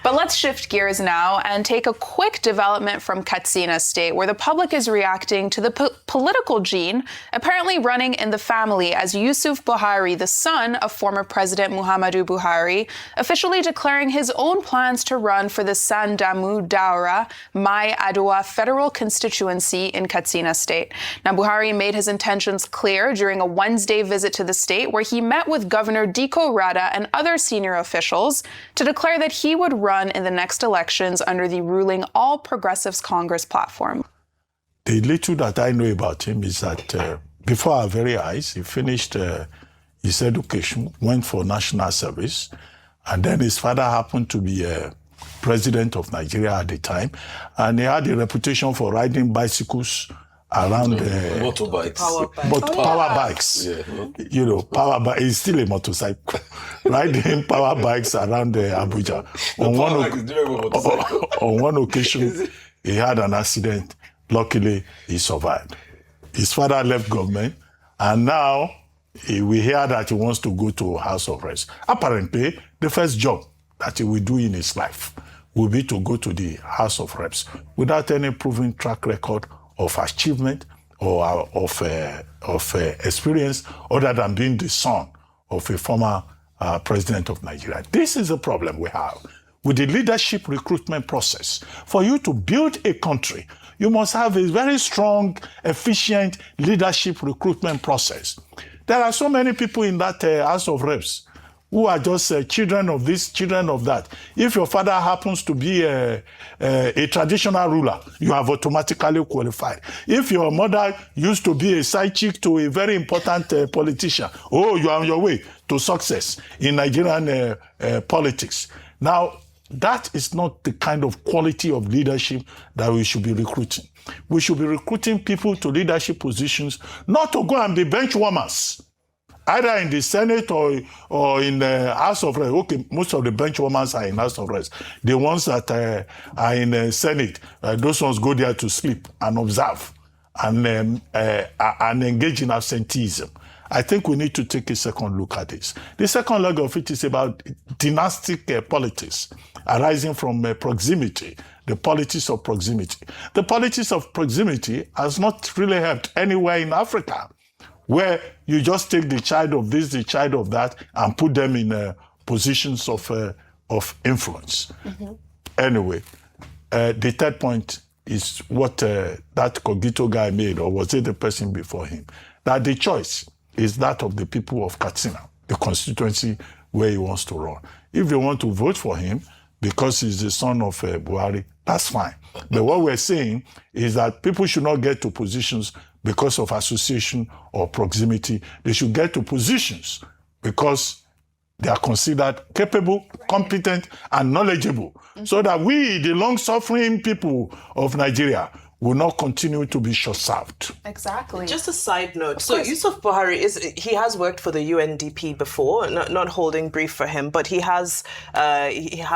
But let's shift gears now and take a quick development from Katsina State, where the public is reacting to the political gene apparently running in the family as Yusuf Buhari, the son of former President Muhammadu Buhari, officially declaring his own plans to run for the Sandamu Daura Mai Adua federal constituency in Katsina State. Now, Buhari made his intentions clear during a Wednesday visit to the state, where he met with Governor Diko Rada and other senior officials to declare that he would run in the next elections under the ruling All Progressives Congress platform. The little that I know about him is that before our very eyes, he finished his education, went for national service, and then his father happened to be president of Nigeria at the time, and he had a reputation for riding bicycles around motorbikes. Power bikes. Yeah. You know, power bike is still a motorcycle. Riding power bikes around Abuja. On one occasion, he had an accident. Luckily, he survived. His father left government, and now we hear that he wants to go to House of Reps. Apparently, the first job that he will do in his life will be to go to the House of Reps without any proven track record of achievement or of experience other than being the son of a former president of Nigeria. This is a problem we have with the leadership recruitment process. For you to build a country, you must have a very strong, efficient leadership recruitment process. There are so many people in that House of Reps who are just children of this, children of that. If your father happens to be a traditional ruler, you have automatically qualified. If your mother used to be a side chick to a very important politician, you are on your way to success in Nigerian politics. Now, that is not the kind of quality of leadership that we should be recruiting. We should be recruiting people to leadership positions, not to go and be bench warmers, either in the Senate or in the House of Reps. Okay, most of the bench warmers are in House of Reps. The ones that are in the Senate, those ones go there to sleep and observe and engage in absenteeism. I think we need to take a second look at this. The second leg of it is about dynastic politics arising from proximity, the politics of proximity. The politics of proximity has not really helped anywhere in Africa, where you just take the child of this, the child of that, and put them in positions of influence. Mm-hmm. Anyway, the third point is what that Cogito guy made, or was it the person before him, that the choice is that of the people of Katsina, the constituency where he wants to run. If they want to vote for him because he's the son of Buhari, that's fine. But what we're saying is that people should not get to positions because of association or proximity. They should get to positions because they are considered capable, competent, and knowledgeable, so that we, the long-suffering people of Nigeria, will not continue to be short-served. Exactly. Just a side note. So Yusuf Buhari he has worked for the UNDP before, not holding brief for him, but he has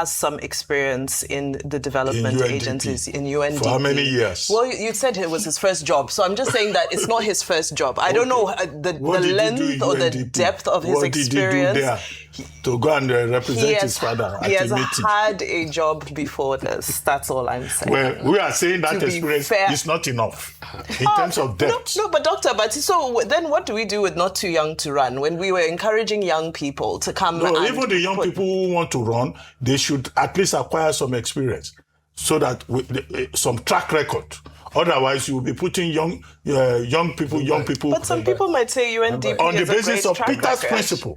some experience in the development agencies in UNDP. For how many years? Well, you said it was his first job, so I'm just saying that it's not his first job. I don't know the length or the depth of his experience. What did he do there to go and represent his father? He has had a job before this. That's all I'm saying. Well, we are saying that experience is not enough in terms of depth. No, but Dr. Abati, so then what do we do with not too young to run when we were encouraging young people to come? No, even the young people who want to run, they should at least acquire some experience, so that some track record. Otherwise, you will be putting young people. But some people might say UNDP on the basis of Peter's principle.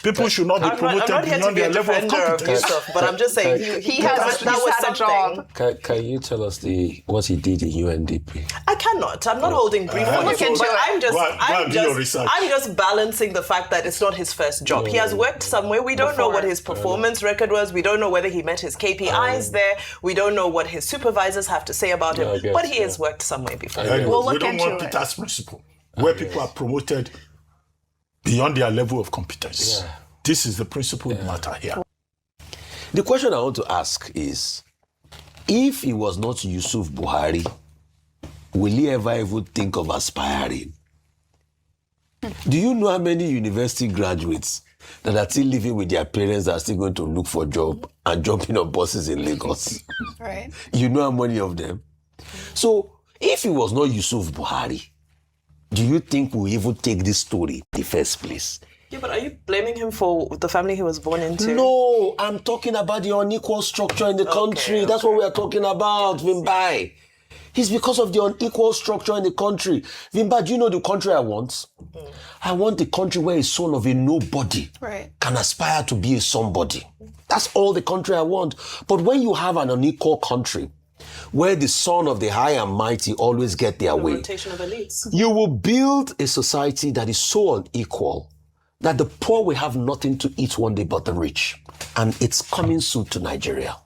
People should not be promoted beyond their level of competence. But I'm just saying that was something. Can you tell us what he did in UNDP? I cannot. I'm not holding brief on him. But I'm just balancing the fact that it's not his first job. He has worked somewhere. We don't know what his performance record was. We don't know whether he met his KPIs there. We don't know what his supervisors have to say about him. But he is worked somewhere before. Anyway, we don't want Peter's principle, where people are promoted beyond their level of competence. Yeah. This is the principle matter here. The question I want to ask is, if he was not Yusuf Buhari, will he ever even think of aspiring? Do you know how many university graduates that are still living with their parents that are still going to look for a job and jumping on buses in Lagos. Right. You know how many of them? So if it was not Yusuf Buhari, do you think we even take this story in the first place? Yeah, but are you blaming him for the family he was born into? No, I'm talking about the unequal structure in the country. Okay. That's what we are talking about, Vimbai. It's because of the unequal structure in the country. Vimbai, do you know the country I want? I want the country where a son of a nobody can aspire to be a somebody. That's all the country I want. But when you have an unequal country, where the son of the high and mighty always get their way, rotation of elites, you will build a society that is so unequal that the poor will have nothing to eat one day but the rich. And it's coming soon to Nigeria.